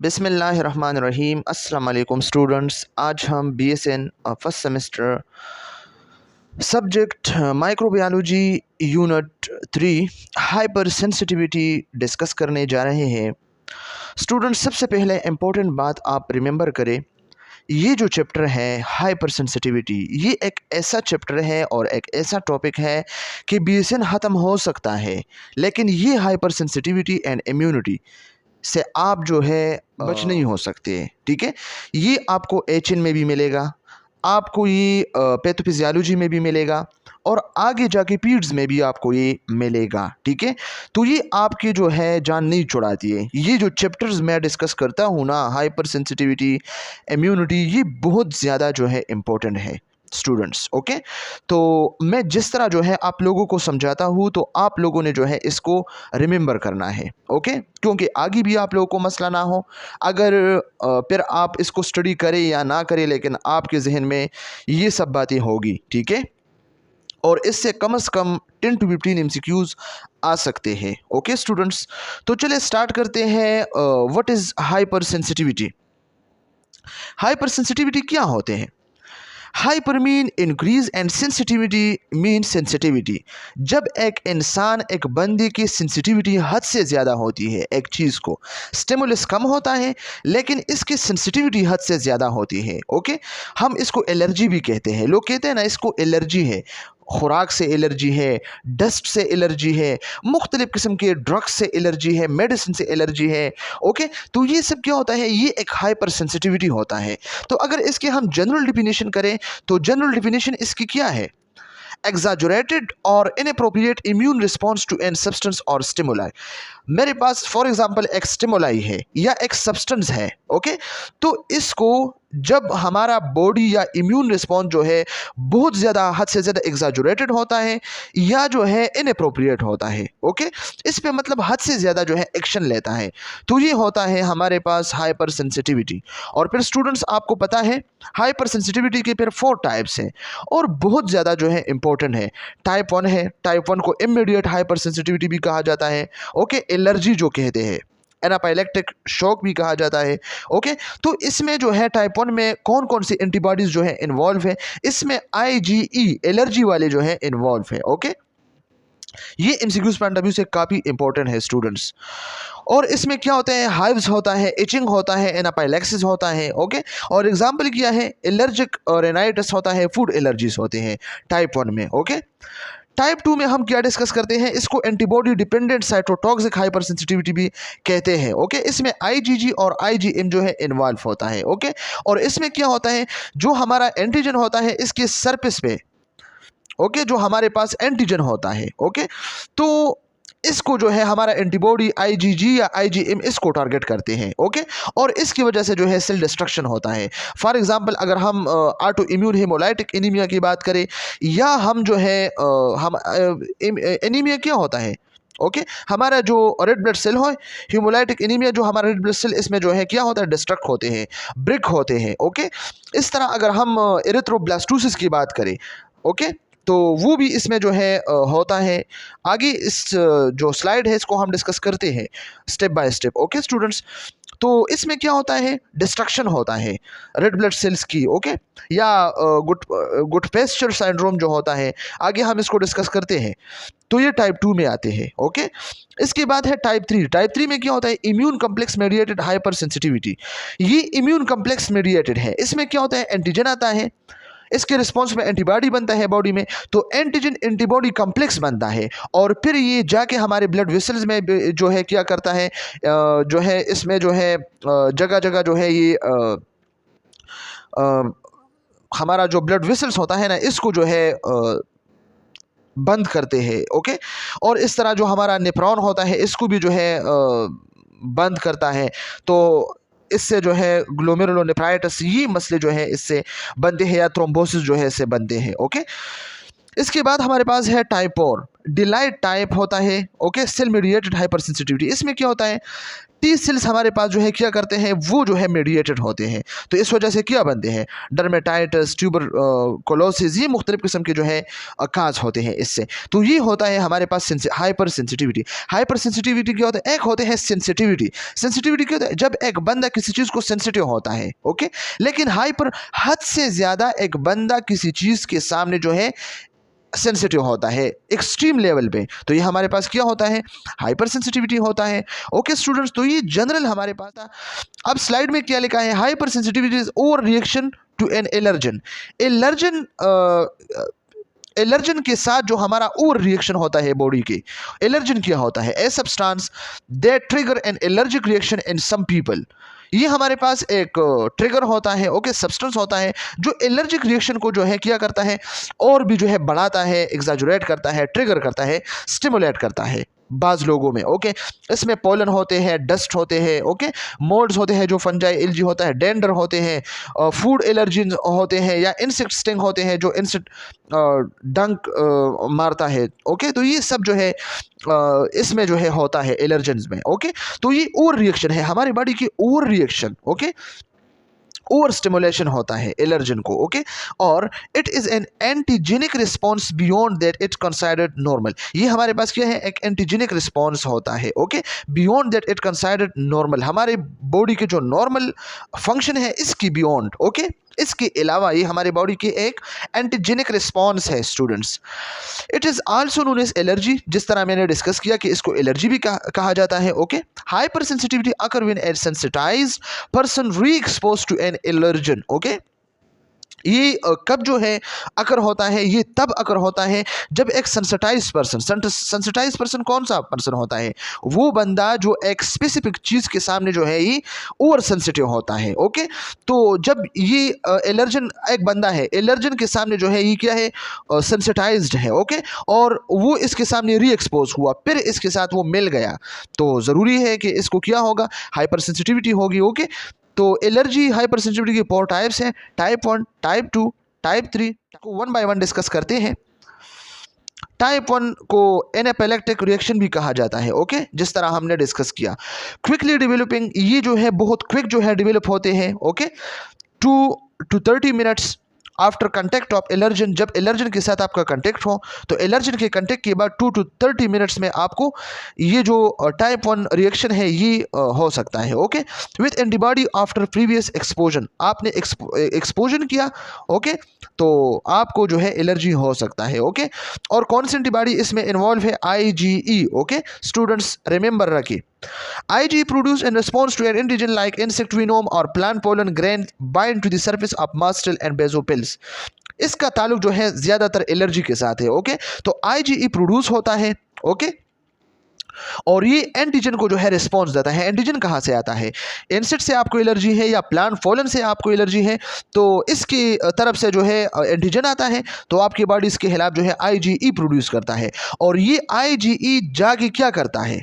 बिस्मिल्लाहिर्रहमानिर्रहीम। अस्सलाम वालेकुम स्टूडेंट्स। आज हम BSN first semester subject microbiology unit 3 hyper sensitivity discuss करने जा रहे हैं। स्टूडेंट्स, सबसे पहले इम्पोर्टेंट बात आप रिमेंबर करें, ये जो चैप्टर है हाइपर सेंसिटिविटी, ये एक ऐसा चैप्टर है और एक ऐसा टॉपिक है कि BSN ख़त्म हो सकता है, लेकिन ये हाइपर सेंसिटिविटी एंड इम्यूनिटी से आप जो है बच नहीं हो सकते। ठीक है, ये आपको HN में भी मिलेगा, आपको ये पैथोफिजियोलॉजी में भी मिलेगा और आगे जाके पीड्स में भी आपको ये मिलेगा। ठीक है, तो ये आपकी जो है जान नहीं छुड़ाती है। ये जो चैप्टर्स मैं डिस्कस करता हूँ ना, हाइपर सेंसिटिविटी, इम्यूनिटी, ये बहुत ज़्यादा जो है इम्पोर्टेंट है स्टूडेंट्स। ओके, तो मैं जिस तरह जो है आप लोगों को समझाता हूँ, तो आप लोगों ने जो है इसको रिमेंबर करना है। ओके, क्योंकि आगे भी आप लोगों को मसला ना हो। अगर फिर आप इसको स्टडी करें या ना करें, लेकिन आपके जहन में ये सब बातें होगी। ठीक है, और इससे कम से कम 10 to 15 MCQs आ सकते हैं। ओके स्टूडेंट्स, तो चलिए स्टार्ट करते हैं। What is hyper sensitivity? Hyper sensitivity क्या होते हैं? Hyper mean increase and sensitivity mean sensitivity. जब एक इंसान, एक बंदे की सेंसिटिविटी हद से ज़्यादा होती है एक चीज़ को, स्टिमुलस कम होता है लेकिन इसकी सेंसिटिविटी हद से ज़्यादा होती है। ओके, हम इसको एलर्जी भी कहते हैं। लोग कहते हैं ना इसको एलर्जी है, खुराक से एलर्जी है, डस्ट से एलर्जी है, मुख्तलिफ़ किस्म के ड्रग्स से एलर्जी है, मेडिसिन से एलर्जी है। ओके, तो ये सब क्या होता है? ये एक हाइपर सेंसिटिविटी होता है। तो अगर इसके हम जनरल डिफिनीशन करें, तो जनरल डिफिनीशन इसकी क्या है? exaggerated और inappropriate immune response to an substance और stimuli। मेरे पास फॉर एग्जांपल एक स्टिमुलाई है या एक सब्सटेंस है। ओके, तो इसको जब हमारा बॉडी या इम्यून रिस्पॉन्स जो है बहुत ज़्यादा, हद से ज़्यादा एग्जाजुरेटेड होता है या जो है इनअप्रोप्रिएट होता है। ओके, इस पे मतलब हद से ज़्यादा जो है एक्शन लेता है, तो ये होता है हमारे पास हाइपर सेंसिटिविटी। और फिर स्टूडेंट्स, आपको पता है हाइपर सेंसिटिविटी के फिर 4 टाइप्स हैं और बहुत ज़्यादा जो है इंपॉर्टेंट है। टाइप 1 है, टाइप 1 को इमीडिएट हाइपर सेंसिटिविटी भी कहा जाता है। ओके, एलर्जी जो कहते हैं, एनाफाइलेक्टिक शॉक भी कहा जाता है। ओके, तो इसमें जो है टाइप 1 में कौन कौन सी एंटीबॉडीज जो है इन्वॉल्व है? इसमें IgE एलर्जी वाले जो है इन्वॉल्व है। ओके, ये एमसीक्यूज पॉइंट ऑफ व्यू से काफ़ी इंपॉर्टेंट है स्टूडेंट्स। और इसमें क्या होता है? हाइव्स होता है, इचिंग होता है, एनाफाइलेक्सिस होता है। ओके, और एग्जाम्पल किया है एलर्जिक और रेनाइटिस होता है, फूड एलर्जीज होते हैं टाइप 1 में। ओके, टाइप 2 में हम क्या डिस्कस करते हैं? इसको antibody dependent cytotoxic hyper sensitivity भी कहते हैं। ओके, इसमें IgG और IgM जो है इन्वॉल्व होता है। ओके, और इसमें क्या होता है? जो हमारा एंटीजन होता है इसके सरफेस पे, ओके, जो हमारे पास एंटीजन होता है, ओके, तो इसको जो है हमारा एंटीबॉडी IgG या IgM इसको टारगेट करते हैं। ओके, और इसकी वजह से जो है सेल डिस्ट्रक्शन होता है। फॉर एग्जांपल, अगर हम ऑटो इम्यून हेमोलाइटिक एनीमिया की बात करें, या हम जो है हम एनीमिया क्या होता है? ओके, हमारा जो रेड ब्लड सेल हो, हीमोलाइटिक एनीमिया, जो हमारा रेड ब्लड सेल, इसमें जो है क्या होता है? डिस्ट्रक्ट होते हैं, ब्रेक होते हैं। ओके, इस तरह अगर हम एरिथ्रोब्लास्टोसिस की बात करें, ओके, तो वो भी इसमें जो है होता है। आगे इस जो स्लाइड है इसको हम डिस्कस करते हैं step by step. Okay students, तो इसमें क्या होता है? डिस्ट्रक्शन होता है रेड ब्लड सेल्स की। ओके, या गुड पेस्चर सिंड्रोम जो होता है, आगे हम इसको डिस्कस करते हैं। तो ये टाइप 2 में आते हैं। ओके, इसके बाद है टाइप 3। टाइप 3 में क्या होता है? Immune complex mediated hyper sensitivity. ये इम्यून कम्प्लेक्स मेडिएटेड है। इसमें क्या होता है? एंटीजन आता है, इसके रिस्पॉन्स में एंटीबॉडी बनता है बॉडी में, तो एंटीजन एंटीबॉडी कम्प्लेक्स बनता है और फिर ये जाके हमारे ब्लड वेसल्स में जो है क्या करता है? जो है इसमें जो है जगह जगह जो है ये हमारा जो ब्लड वेसल्स होता है ना, इसको जो है बंद करते हैं। ओके, और इस तरह जो हमारा नेफ्रॉन होता है इसको भी जो है बंद करता है। तो इससे जो है ग्लोमेरुलोनेफ्राइटिस, ये मसले जो है इससे बनते हैं, या थ्रोम्बोसिस जो है इससे बनते हैं। ओके, इसके बाद हमारे पास है टाइप 4, डिलाइट टाइप होता है। Okay, cell mediated hypersensitivity. इसमें क्या होता है? टी सेल्स हमारे पास जो है क्या करते हैं, वो जो है मेडिएटेड होते हैं। तो इस वजह से क्या बनते हैं, डर्मेटाइटिस, ट्यूबर कोलोसिस, ये मुख्तलिफ किस्म के जो है काज होते हैं इससे। तो ये होता है हमारे पास हाइपर सेंसिटिविटी। हाइपर सेंसिटिविटी क्या होता है, एक होते हैं सेंसिटिविटी। सेंसिटिविटी क्या होता है, जब एक बंदा किसी चीज़ को सेंसिटिव होता है, ओके। लेकिन हाइपर, हद से ज़्यादा एक बंदा किसी चीज़ के सामने जो है सेंसिटिव होता है एक्सट्रीम लेवल पे, तो ये हमारे पास क्या होता है, हाइपर सेंसिटिविटी होता है। ओके स्टूडेंट्स, तो ये जनरल हमारे पास था। अब स्लाइड में क्या लिखा है, hypersensitivity is overreaction to an allergen. Allergen allergen के साथ जो हमारा और रिएक्शन होता है बॉडी के, एलर्जन क्या होता है, a substance that trigger an allergic reaction in some people. ये हमारे पास एक ट्रिगर होता है, ओके, सब्सटेंस होता है जो एलर्जिक रिएक्शन को जो है क्या करता है, और भी जो है बढ़ाता है, एग्जैजुरेट करता है, ट्रिगर करता है, स्टिमुलेट करता है बाज़ लोगों में, ओके। इसमें पोलन होते हैं, डस्ट होते हैं, ओके, मोल्ड्स होते हैं, जो फंजाई एलजी होता है, डेंडर होते हैं, फूड एलर्जीज होते हैं, या इंसेक्ट स्टिंग होते हैं, जो इंसेक्ट डंक मारता है, ओके। तो ये सब जो है इसमें जो है होता है एलर्जेंस में, ओके। तो ये और रिएक्शन है हमारी बॉडी की, और रिएक्शन, ओके, ओवर स्टिमुलेशन होता है एलर्जन को, ओके। और it is an antigenic response beyond that it's considered normal. ये हमारे पास क्या है, एक एंटीजेनिक रिस्पॉन्स होता है, okay, beyond that it considered normal. हमारे बॉडी के जो नॉर्मल फंक्शन है इसकी बियॉन्ड, ओके, इसके अलावा ये हमारे बॉडी के एक एंटीजेनिक रिस्पॉन्स है students. It is also known as allergy, जिस तरह मैंने डिस्कस किया कि इसको एलर्जी भी कहा जाता है, okay. Hypersensitivity occur when a sensitized person reexpose to an allergen, okay. ये कब जो है अकर होता है, ये तब अकर होता है जब एक सेंसिटाइज पर्सन कौन सा पर्सन होता है, वो बंदा जो एक स्पेसिफिक चीज़ के सामने जो है ये ओवर सेंसिटिव होता है, ओके। तो जब ये एलर्जन, एक बंदा है एलर्जन के सामने जो है ये क्या है, सेंसिटाइज्ड है, ओके, और वो इसके सामने री एक्सपोज हुआ, फिर इसके साथ वो मिल गया, तो ज़रूरी है कि इसको क्या होगा, हाइपर सेंसिटिविटी होगी, ओके। तो एलर्जी हाइपर सेंसिटिविटी के 4 टाइप्स हैं, टाइप 1, टाइप 2, टाइप 3 को 1 बाय 1 डिस्कस करते हैं। टाइप 1 को एनाफिलैक्टिक रिएक्शन भी कहा जाता है, ओके, जिस तरह हमने डिस्कस किया। क्विकली डेवलपिंग, ये जो है बहुत क्विक जो है डेवलप होते हैं, okay, 2 to 30 minutes after contact of allergen. जब एलर्जन के साथ आपका कंटेक्ट हो, तो एलर्जन के कंटेक्ट के बाद 2 to 30 मिनट्स में आपको ये जो टाइप 1 रिएक्शन है ये हो सकता है, okay. With antibody after previous exposure, आपने एक्सपोजन किया, ओके, तो आपको जो है एलर्जी हो सकता है, ओके। और कौन सी एंटीबॉडी इसमें इन्वॉल्व है, IgE, ओके। स्टूडेंट्स रिमेंबर रखिए, IgE produced in response to an antigen like insect venom or plant pollen grain bind to the surface of mast cell and basophils। इसका ताल्लुक जो है ज़्यादातर एलर्जी के साथ है, ओके। तो IgE प्रोड्यूस होता है, ओके, और ये एंटीजन को जो है रिस्पॉन्स देता है। एंटीजन कहाँ से आता है, इंसेक्ट से आपको एलर्जी है या प्लांट फॉलन से आपको एलर्जी है, तो इसकी तरफ से जो है एंटीजन आता है, तो आपकी बॉडी इसके खिलाफ जो है IgE प्रोड्यूस करता है, और ये IgE जाके क्या करता है,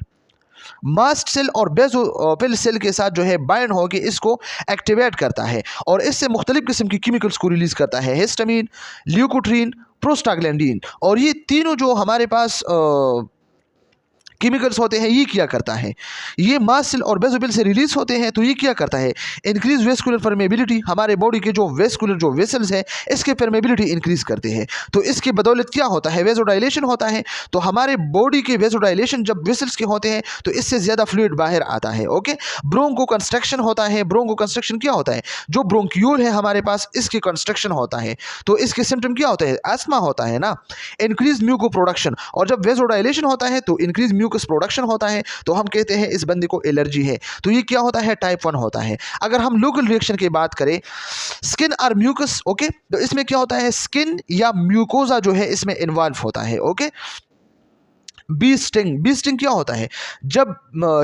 मास्ट सेल और बेसोफिल सेल के साथ जो है बाइंड होकर इसको एक्टिवेट करता है, और इससे मुख्तलिफ किस्म की केमिकल्स को रिलीज करता है, हिस्टामिन, ल्यूकोट्रीन, प्रोस्टाग्लैंडिन। और ये तीनों जो हमारे पास केमिकल्स होते हैं, ये क्या करता है, ये मास्ट सेल और बेसोफिल से रिलीज होते हैं, तो ये क्या करता है, इंक्रीज वेस्कुलर परमेबिलिटी। हमारे बॉडी के जो वेस्कुलर जो वेसल्स है इसके परमेबिलिटी इंक्रीज करते हैं, तो इसके बदौलत क्या होता है, वेजोडाइलेशन होता है। तो हमारे बॉडी के वेजोडाइलेशन जब वेसल्स के होते हैं तो इससे ज़्यादा फ्लूइड बाहर आता है, ओके। ब्रोंको कंस्ट्रक्शन होता है। ब्रोंको कंस्ट्रक्शन क्या होता है, जो ब्रोंक्यूल है हमारे पास इसकी कंस्ट्रक्शन होता है, तो इसके सिम्टम क्या होते हैं, एस्मा होता है ना। इंक्रीज म्यूको प्रोडक्शन, और जब वेजोडाइलेशन होता है तो इंक्रीज म्यूकस प्रोडक्शन होता है, तो हम कहते हैं इस बंदे को एलर्जी है, तो ये क्या होता है, टाइप 1 होता है। अगर हम लोकल रिएक्शन की बात करें, स्किन और म्यूकस, ओके, तो इसमें क्या होता है, स्किन या म्यूकोजा जो है इसमें इन्वॉल्व होता है, okay. Bee sting, bee sting क्या होता है, जब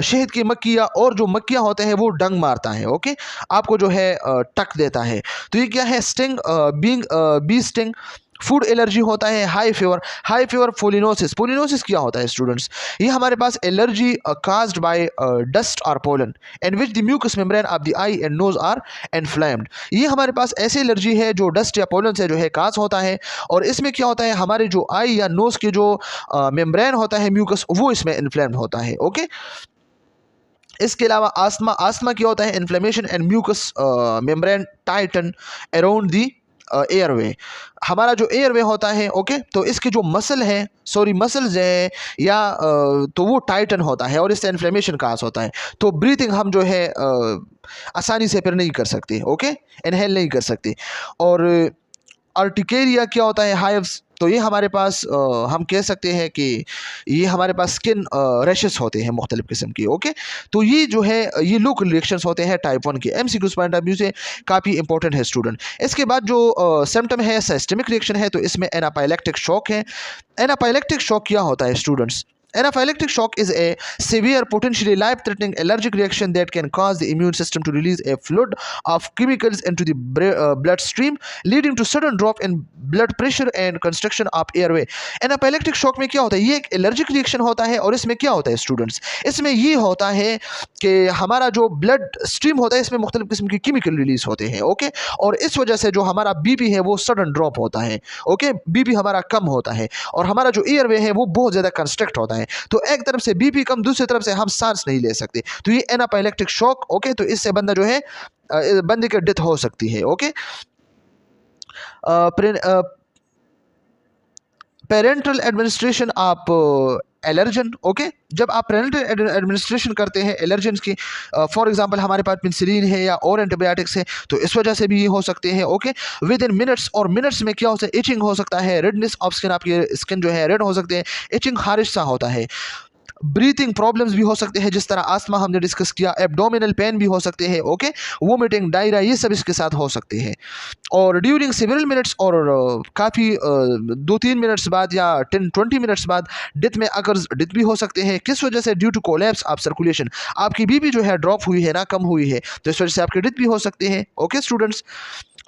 शहद की मक्खियाँ और जो मक्खियाँ होते हैं वो डंग मारता है, ओके, आपको जो है टक देता है, तो ये क्या है, sting, being bee sting. Food allergy होता है, हाई फीवर, पोलिनोसिस। पोलिनोसिस क्या होता है स्टूडेंट्स, ये हमारे पास एलर्जी काज्ड बाय डस्ट और pollen in which the mucous membrane of the eye and nose are inflamed. ये हमारे पास ऐसी एलर्जी है जो डस्ट या पोलन से जो है काज होता है, और इसमें क्या होता है, हमारे जो आई या नोज के जो मेम्ब्रेन होता है म्यूकस, वो इसमें इन्फ्लेम्ड होता है, ओके। इसके अलावा आस्थमा, आस्थमा क्या होता है? Inflammation and mucous membrane tighten around the airway. हमारा जो एयरवे होता है, ओके, तो इसके जो मसल है, सॉरी मसल्स है या तो वो टाइटन होता है और इससे इन्फ्लेमेशन काज होता है। तो ब्रीथिंग हम जो है आसानी से फिर नहीं कर सकते, ओके, इनहेल नहीं कर सकते। और अर्टिकेरिया क्या होता है? हाइव्स। तो ये हमारे पास हम कह सकते हैं कि ये हमारे पास स्किन रैशेस होते हैं मुख्तलिफ किस्म की, ओके। तो ये जो है ये लोकल रिएक्शंस होते हैं टाइप 1 के। एमसीक्यूज पॉइंट ऑफ व्यू से काफ़ी इंपॉर्टेंट है स्टूडेंट। इसके बाद जो सिम्टम है सिस्टमिक रिएक्शन है, तो इसमें एनाफाइलेक्टिक शॉक है। एनाफाइलेक्टिक शॉक क्या होता है students? Anaphylactic shock is a severe, potentially life-threatening allergic reaction that can cause the immune system to release a flood of chemicals into the bloodstream, leading to sudden drop in blood pressure and constriction of airway. Anaphylactic shock में क्या होता है? ये एक allergic reaction होता है और इसमें क्या होता है स्टूडेंट्स? इसमें ये होता है कि हमारा जो ब्लड स्ट्रीम होता है इसमें मुख्तलिफ किस्म की केमिकल रिलीज होते हैं, ओके, और इस वजह से जो हमारा बीपी है वो सडन ड्रॉप होता है, ओके, बीपी हमारा कम होता है और हमारा जो एयरवे है वो बहुत ज़्यादा कंस्ट्रक्ट होता है। तो एक तरफ से बीपी कम, दूसरी तरफ से हम सांस नहीं ले सकते, तो ये एनाफाइलेक्टिक शॉक, ओके, तो इससे बंदा जो है बंदे की डेथ हो सकती है, ओके। पेरेंटल एडमिनिस्ट्रेशन आप एलर्जन, ओके, जब आप पेरेंटल एडमिनिस्ट्रेशन करते हैं एलर्जेंस की, फॉर एग्जांपल हमारे पास पेनिसिलिन है या और एंटीबायोटिक्स है, तो इस वजह से भी ये हो सकते हैं, ओके। विद इन मिनट्स, और मिनट्स में क्या होता है? इचिंग हो सकता है, रेडनेस ऑफ स्किन, आपकी स्किन जो है रेड हो सकते हैं, इचिंग हारिश सा होता है। ब्रीथिंग प्रॉब्लम्स भी हो सकते हैं, जिस तरह आस्थमा हमने डिस्कस किया, एब्डोमिनल पेन भी हो सकते हैं, ओके, वोमिटिंग, डायरिया, ये सब इसके साथ हो सकते हैं। और ड्यूरिंग सेवरल मिनट्स, और काफ़ी 2-3 मिनट्स बाद या 10-20 मिनट्स बाद डेथ में अगर डेथ भी हो सकते हैं। किस वजह से? Due to collapse of circulation, आपकी बीपी जो है ड्रॉप हुई है ना, कम हुई है, तो इस वजह से आपकी डेथ भी हो सकते हैं, ओके स्टूडेंट्स।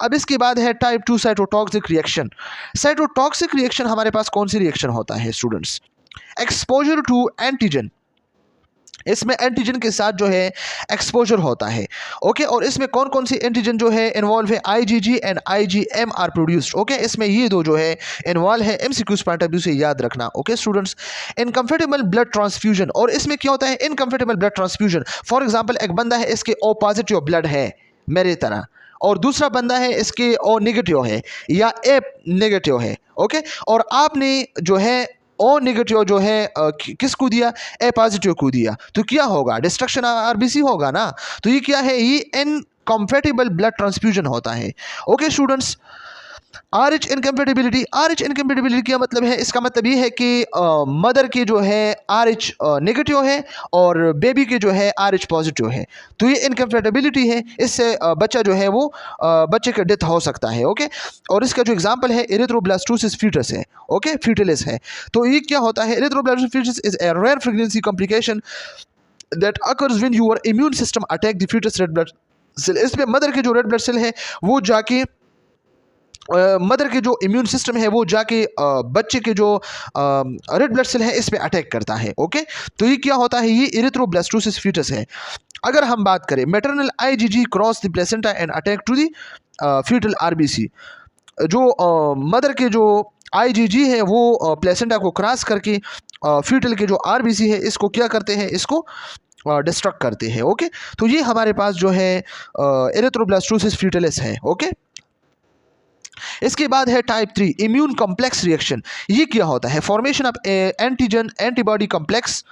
अब इसके बाद है type 2 cytotoxic reaction. Cytotoxic reaction हमारे पास कौन सी रिएक्शन होता है स्टूडेंट्स? एक्सपोजर टू एंटीजन, इसमें एंटीजन के साथ जो है एक्सपोजर होता है, ओके, और इसमें कौन कौन सी एंटीजन जो है इन्वॉल्व है? IgG and IgM are produced, okay, इसमें ये दो जो है इन्वॉल्व है। एमसीक्यूज पॉइंट ऑफ व्यू से याद रखना, okay students. Uncomfortable blood transfusion, और इसमें क्या होता है? Uncomfortable blood transfusion, for example एक बंदा है इसके ओ पॉजिटिव ब्लड है मेरे तरह, और दूसरा बंदा है इसके ओ नेगेटिव है या ए नेगेटिव है, ओके, और आपने जो है ओ नेगेटिव जो है किसको दिया? ए पॉजिटिव को दिया, तो क्या होगा? डिस्ट्रक्शन आरबीसी होगा ना। तो ये क्या है? ये इनकम्पैटिबल ब्लड ट्रांसफ्यूजन होता है, okay students. RH incompatibility, RH incompatibility क्या मतलब है? इसका मतलब ये है कि मदर की जो है आरएच नेगेटिव है और बेबी की जो है आरएच पॉजिटिव है, तो ये इनकम्पेटिबिलिटी है, इससे बच्चा जो है वो बच्चे का डेथ हो सकता है, ओके। और इसका जो एग्जांपल है एरिथ्रोब्लास्टोसिस फीटस है, ओके, फीटलिस है। तो ये क्या होता है? Erythroblastosis fetus is a rare pregnancy complication that occurs when your immune system attack the fetus red blood cell. इसमें मदर के जो रेड ब्लड सेल है वो जाके मदर के जो इम्यून सिस्टम है वो जाके बच्चे के जो रेड ब्लड सेल है इस पे अटैक करता है, ओके। तो ये क्या होता है? ये एरिथ्रोब्लास्टोसिस फीटस है। अगर हम बात करें maternal IgG cross the placenta and attack to the fetal RBC, जो मदर के जो आईजीजी है वो प्लेसेंटा को क्रॉस करके फीटल के जो आरबीसी है इसको क्या करते हैं? इसको डिस्ट्रक्ट करते हैं, ओके। तो ये हमारे पास जो है एरिथ्रोब्लास्टोसिस फीटलिस है, ओके। इसके बाद है टाइप 3 इम्यून कॉम्प्लेक्स रिएक्शन। ये क्या होता है? Formation of antigen antibody complex,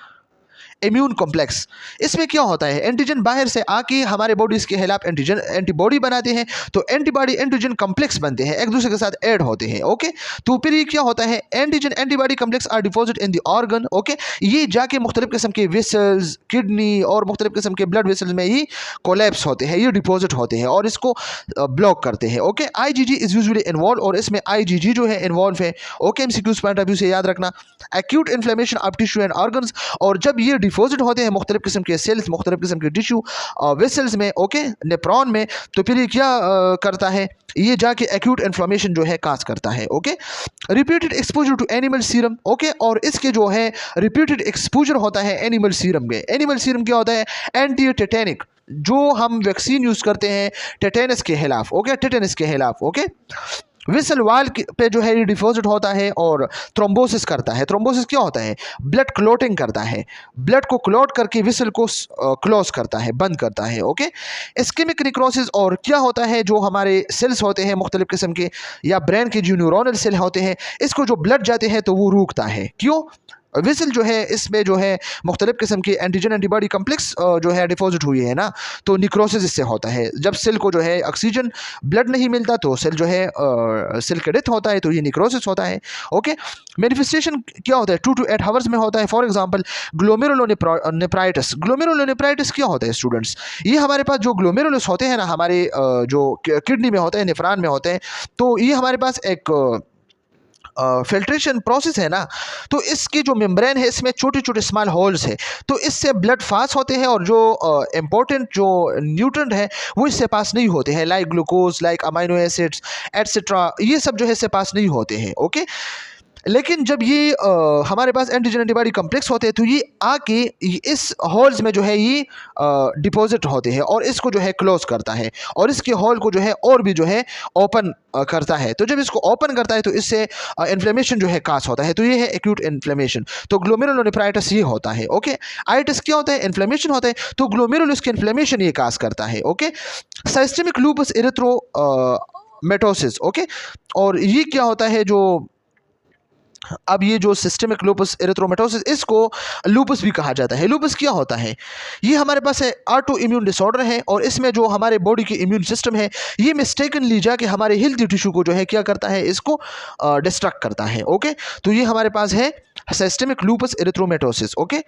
immune complex. इसमें क्या होता है? एंटीजन बाहर से आके हमारे बॉडीज के खिलाफ एंटीजन एंटीबॉडी बनाते हैं, तो एंटीबॉडी एंटीजन कॉम्प्लेक्स बनते हैं, एक दूसरे के साथ ऐड होते हैं, ओके। तो फिर ये क्या होता है? Antigen antibody complex are deposit in the organ, okay. ये जाके मुख्तलिफ किस्म के वेसल्स, किडनी और मुख्तलिफ किस्म के ब्लड वेसल्स में ये कोलैप्स होते हैं, ये डिपॉजिट होते हैं और इसको ब्लॉक करते हैं, okay. IgG is usually involve, और इसमें आईजीजी जो है इन्वॉल्व है, okay. MCQs point of view से याद रखना। Acute inflammation of tissue and organs, और जब ये डिपॉजिट होते हैं मुख्तलिफ किस्म के सेल्स, मुख्तलिफ किस्म के टिश्यू वेसल्स में, ओके, नेफ्रॉन में, तो फिर ये क्या करता है? ये जाके एक्यूट इन्फ्लेमेशन जो है काज करता है, okay. Repeated exposure to animal serum, okay, और इसके जो है रिपीटेड एक्सपोजर होता है एनिमल सीरम में। एनिमल सीरम क्या होता है? एंटी टेटेनिक, जो हम वैक्सीन यूज करते हैं टेटेनस के खिलाफ, ओके, टेटेनस के खिलाफ, ओके। विसल वाल पे जो है ये डिपॉजिट होता है और थ्रोम्बोसिस करता है। थ्रोम्बोसिस क्या होता है? ब्लड क्लोटिंग करता है, ब्लड को क्लोट करके विसल को क्लोज करता है, बंद करता है। ओके, इस्केमिक निक्रोसिस और क्या होता है, जो हमारे सेल्स होते हैं मुख्तलिफ किस्म के या ब्रेन के जो न्यूरोनल सेल होते हैं, इसको जो ब्लड जाते हैं तो वो रुकता है। क्यों? विसल जो है इसमें जो है मुख्तलिफ किस्म की एंटीजन एंटीबॉडी कम्प्लेक्स जो है डिपॉजिट हुई है ना, तो निक्रोसिस इससे होता है। जब सेल को जो है ऑक्सीजन ब्लड नहीं मिलता तो सेल जो है सेल का डेथ होता है, तो ये निक्रोसिस होता है। ओके, मैनिफेस्टेशन क्या होता है? 2 to 8 आवर्स में होता है। For example glomerulonephritis. ग्लोमेरुलोनेफ्राइटिस क्या होता है स्टूडेंट्स? ये हमारे पास जो ग्लोमेरुलस होते हैं ना, हमारे जो किडनी में होते हैं, नेफ्रॉन में होते हैं, तो ये हमारे पास एक फिल्ट्रेशन प्रोसेस है ना, तो इसकी जो मेम्ब्रेन है इसमें छोटे छोटे स्मॉल होल्स है, तो इससे ब्लड पास होते हैं और जो इम्पोर्टेंट जो न्यूट्रिएंट है वो इससे पास नहीं होते हैं, like glucose, like amino acids etcetera, ये सब जो है इससे पास नहीं होते हैं। ओके, लेकिन जब ये हमारे पास एंटीजन एंटीबॉडी कम्प्लेक्स होते हैं तो ये आके इस होल्स में जो है ये डिपॉजिट होते हैं और इसको जो है क्लोज करता है और इसके होल को जो है और भी जो है ओपन करता है। तो जब इसको ओपन करता है तो इससे इन्फ्लेमेशन जो है काज होता है, तो ये है एक्यूट इन्फ्लेमेशन। तो ग्लोमेरुलोनेफ्राइटिस ये होता है। ओके, आइटिस क्या होता है? इन्फ्लेमेशन होता है, तो ग्लोमेरुलस की इन्फ्लेमेशन ये काज करता है। Okay, systemic lupus erythematosus. Okay, और ये क्या होता है? जो अब ये जो सिस्टेमिक लूपस एरिथ्रोमेटोसिस, इसको लूपस भी कहा जाता है। लूपस क्या होता है? ये हमारे पास है ऑटो इम्यून डिसऑर्डर है और इसमें जो हमारे बॉडी की इम्यून सिस्टम है ये मिस्टेकनली जाके हमारे हेल्थी टिश्यू को जो है क्या करता है? इसको डिस्ट्रक्ट करता है। ओके, तो ये हमारे पास है सिस्टेमिक लूपस एरिथ्रोमेटोसिस। ओके,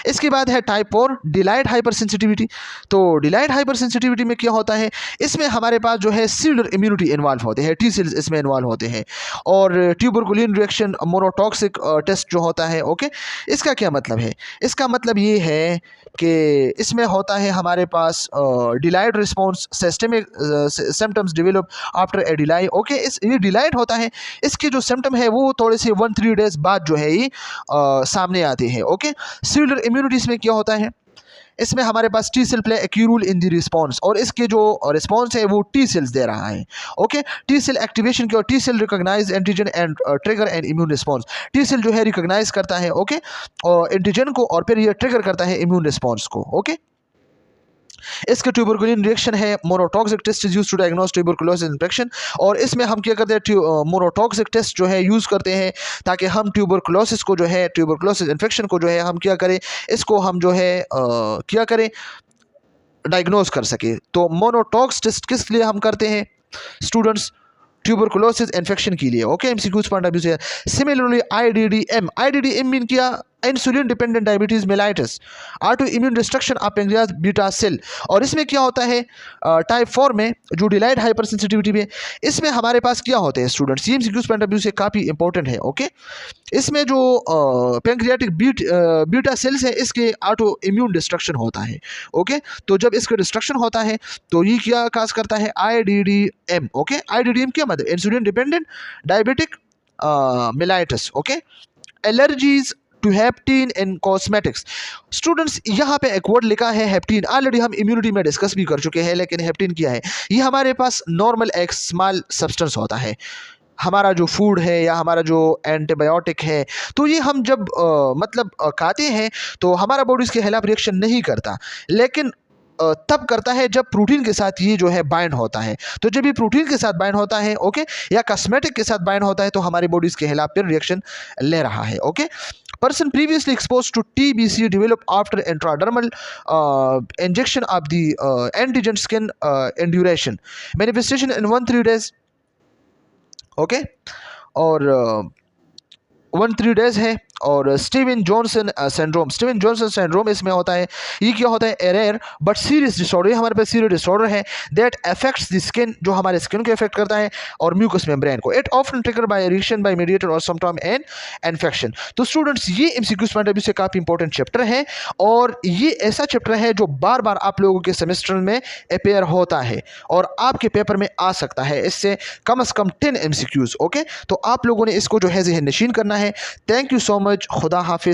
इसके बाद है टाइप 4 डिलाइड हाइपर सेंसिटिविटी। तो डिलाइड हाइपर सेंसिटिविटी में क्या होता है? इसमें हमारे पास जो है सेलुलर इम्यूनिटी इन्वॉल्व होते हैं, टी सेल्स इसमें इन्वॉल्व होते हैं और ट्यूबरकुलिन रिएक्शन मोनोटॉक्सिक टेस्ट जो होता है। ओके, इसका क्या मतलब है? इसका मतलब ये है कि इसमें होता है हमारे पास delayed response, systemic symptoms develop after a delay. Okay, इस ये डिलाइड होता है, इसके जो सिम्टम है वो थोड़े से 1-3 डेज बाद जो है ये सामने आते हैं। ओके, सेलुलर इम्यूनिटी इसमें क्या होता है? इसमें हमारे पास टी सेल प्ले ए की रोल इन द रिस्पॉन्स और इसके जो रिस्पॉन्स है वो टी सेल्स दे रहा है। ओके, टी सेल एक्टिवेशन की और T cell recognize antigen and trigger and immune response. T cell जो है रिकॉग्नाइज करता है ओके और एंटीजन को और फिर ये ट्रिगर करता है इम्यून रिस्पॉन्स को। ओके, इसके ट्यूबरकुलिन रिएक्शन है monotoxic test is used to diagnose tuberculosis infection और इसमें हम क्या करते हैं? मोनोटॉक्सिक टेस्ट जो है यूज़ करते हैं ताकि हम ट्यूबरकुलोसिस को जो है ट्यूबरकुलोसिस इन्फेक्शन को जो है हम क्या करें? इसको हम जो है क्या करें? डायग्नोस कर सके। तो मोनोटॉक्स टेस्ट किस लिए हम करते हैं स्टूडेंट्स? ट्यूबरकुलोसिस इन्फेक्शन के लिए। Okay, MCQs point of view से। सिमिलरली आईडीडीएम मीन क्या? Insulin dependent diabetes mellitus, autoimmune destruction of pancreas beta cell. और इसमें क्या होता है? टाइप 4 में जो डिलाइड हाइपर सेंसिटिविटी में इसमें हमारे पास क्या होते हैं स्टूडेंट्स? ये एमसीक्यूज पॉइंट ऑफ व्यू से काफ़ी इंपॉर्टेंट है। ओके, इसमें जो पेंक्रियाटिक बीटा सेल्स है इसके ऑटो इम्यून डिस्ट्रक्शन होता है। ओके, तो जब इसका डिस्ट्रक्शन होता है तो ये क्या काज करता है? आईडीडीएम। ओके, आईडीडीएम क्या मतलब? Insulin dependent diabetic mellitus. Okay, allergies to hapten in cosmetics. Students यहाँ पे एक वर्ड लिखा है हेप्टीन, ऑलरेडी हम इम्यूनिटी में डिस्कस भी कर चुके हैं, लेकिन हेप्टीन क्या है? ये हमारे पास नॉर्मल एक स्मॉल सब्सटेंस होता है, हमारा जो फूड है या हमारा जो एंटीबायोटिक है, तो ये हम जब खाते हैं तो हमारा बॉडी इसके खिलाफ रिएक्शन नहीं करता, लेकिन तब करता है जब प्रोटीन के साथ ये जो है बाइंड होता है। तो जब ये प्रोटीन के साथ बाइंड होता है ओके या कॉस्मेटिक के साथ बाइंड होता है तो हमारी बॉडी इसके खिलाफ फिर रिएक्शन ले रहा है। Okay, person previously exposed to TBC develop after intradermal injection of the antigen skin induration manifestation in 1-3 days। Okay, और 1-3 डेज है। और स्टीवन जॉनसन सिंड्रोम इसमें होता है। ये क्या होता है? एरेयर बट सीरियस डिसऑर्डर, ये हमारे पास सीरियस डिसऑर्डर है दैट अफेक्ट्स द स्किन, जो हमारे स्किन को अफेक्ट करता है और म्यूकस मेम्ब्रेन को। It often trigger by reaction by mediator और समटाइम एन इन्फेक्शन। तो स्टूडेंट्स ये एमसीक्यूज पॉइंट ऑफ व्यू से काफ़ी इंपॉर्टेंट चैप्टर है और ये ऐसा चैप्टर है जो बार बार आप लोगों के सेमेस्टर में अपेयर होता है और आपके पेपर में आ सकता है। इससे कम से कम 10 एमसीक्यूज। ओके, तो आप लोगों ने इसको जो है ज़हन नशीन करना है। Thank you so much. खुदा हाफिज।